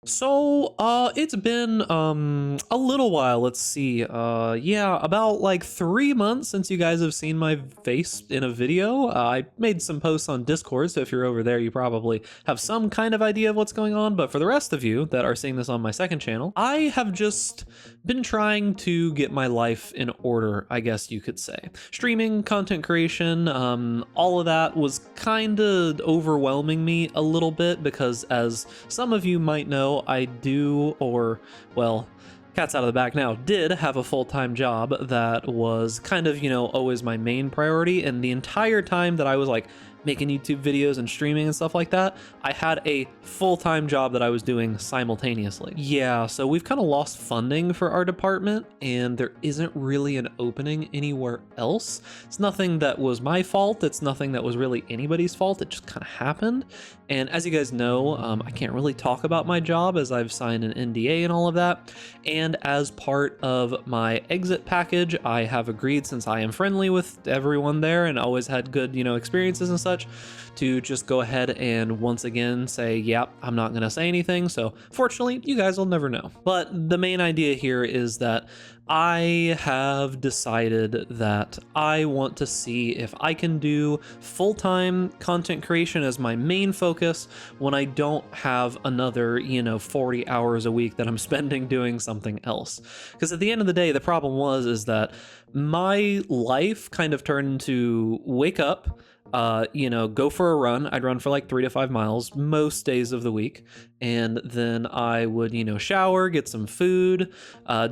It's been a little while. Let's see. Yeah, about like 3 months since you guys have seen my face in a video. I made some posts on Discord, so if you're over there, you probably have some kind of idea of what's going on. But for the rest of you that are seeing this on my second channel, I have just been trying to get my life in order, I guess you could say. Streaming, content creation, all of that was kind of overwhelming me a little bit because, as some of you might know, I do, or, well, cat's out of the bag now, did have a full-time job that was kind of, always my main priority. And the entire time that I was like making YouTube videos and streaming and stuff like that, I had a full-time job that I was doing simultaneously. Yeah, so we've kind of lost funding for our department and there isn't really an opening anywhere else. It's nothing that was my fault. It's nothing that was really anybody's fault. It just kind of happened. And as you guys know, I can't really talk about my job as I've signed an NDA and all of that. And as part of my exit package, I have agreed, since I am friendly with everyone there and always had good, experiences and such, to just go ahead and once again say, yep, I'm not gonna say anything. So fortunately, you guys will never know. But the main idea here is that I have decided that I want to see if I can do full-time content creation as my main focus when I don't have another, 40 hours a week that I'm spending doing something else. Because at the end of the day, the problem is that my life kind of turned into wake up, go for a run. I'd run for like 3 to 5 miles most days of the week. And then I would, shower, get some food,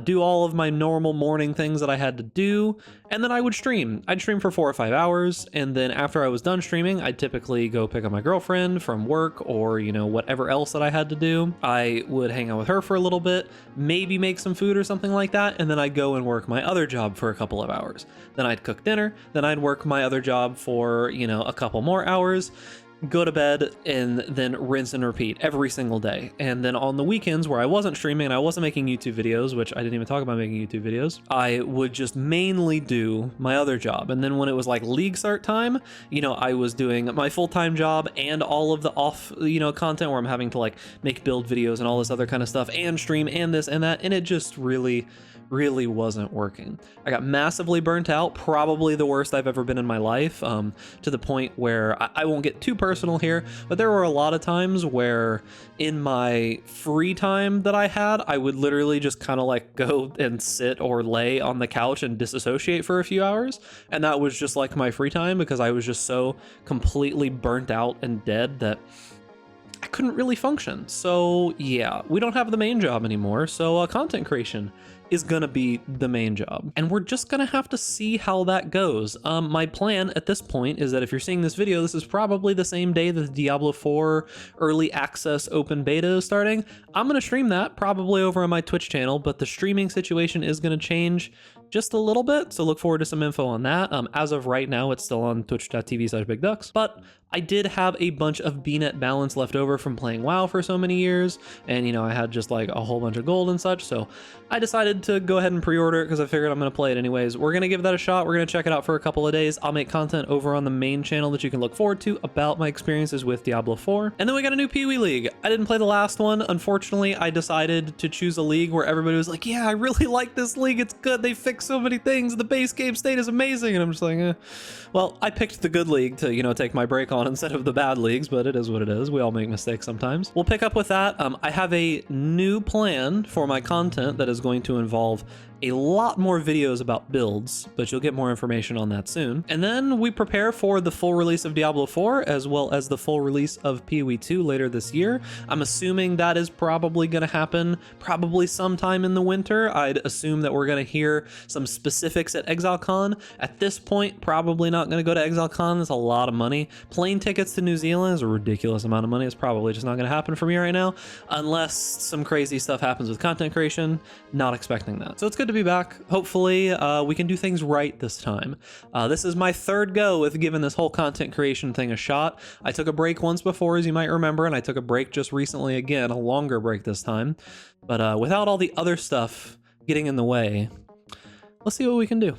do all of my normal morning things that I had to do. And then I would stream. I'd stream for 4 or 5 hours. And then after I was done streaming, I'd typically go pick up my girlfriend from work or, whatever else that I had to do. I would hang out with her for a little bit, maybe make some food or something like that. And then I'd go and work my other job for a couple of hours. Then I'd cook dinner. Then I'd work my other job for, a couple more hours, go to bed, and then rinse and repeat every single day. And then on the weekends where I wasn't streaming and I wasn't making YouTube videos, which I didn't even talk about making YouTube videos, I would just mainly do my other job. And then when it was like league start time, I was doing my full-time job and all of the off, content where I'm having to like make build videos and all this other kind of stuff and stream and this and that. And it just really wasn't working. I got massively burnt out, probably the worst I've ever been in my life, to the point where I won't get too personal here, but there were a lot of times where in my free time that I had, I would literally just kind of like go and sit or lay on the couch and disassociate for a few hours. And that was just like my free time because I was just so completely burnt out and dead that I couldn't really function. So yeah, we don't have the main job anymore. So content creation is gonna be the main job, and we're just gonna have to see how that goes. My plan at this point is that if you're seeing this video, this is probably the same day that the Diablo 4 early access open beta is starting. I'm gonna stream that probably over on my Twitch channel, but the streaming situation is gonna change just a little bit, so look forward to some info on that. As of right now, it's still on twitch.tv/bigducks, but I did have a bunch of BNet balance left over from playing WoW for so many years, and I had just like a whole bunch of gold and such, so I decided to go ahead and pre-order it because I figured I'm going to play it anyways. We're going to give that a shot. We're going to check it out for a couple of days. I'll make content over on the main channel that you can look forward to about my experiences with Diablo 4. And then we got a new Pee-wee League. I didn't play the last one. Unfortunately, I decided to choose a league where everybody was like, yeah, I really like this league. It's good. They fixed so many things. The base game state is amazing. And I'm just like, eh. Well, I picked the good league to, take my break on instead of the bad leagues, but it is what it is. We all make mistakes sometimes. We'll pick up with that. I have a new plan for my content that is going to involve a lot more videos about builds, but you'll get more information on that soon. And then we prepare for the full release of Diablo 4 as well as the full release of PoE 2 later this year. I'm assuming that is probably going to happen probably sometime in the winter. I'd assume that we're going to hear some specifics at ExileCon. At this point, probably not going to go to ExileCon. That's a lot of money. Plane tickets to New Zealand is a ridiculous amount of money. It's probably just not going to happen for me right now unless some crazy stuff happens with content creation. Not expecting that. So it's good to be back. Hopefully we can do things right this time. This is my third go with giving this whole content creation thing a shot. I took a break once before, as you might remember, and I took a break just recently again, a longer break this time. But without all the other stuff getting in the way, let's see what we can do.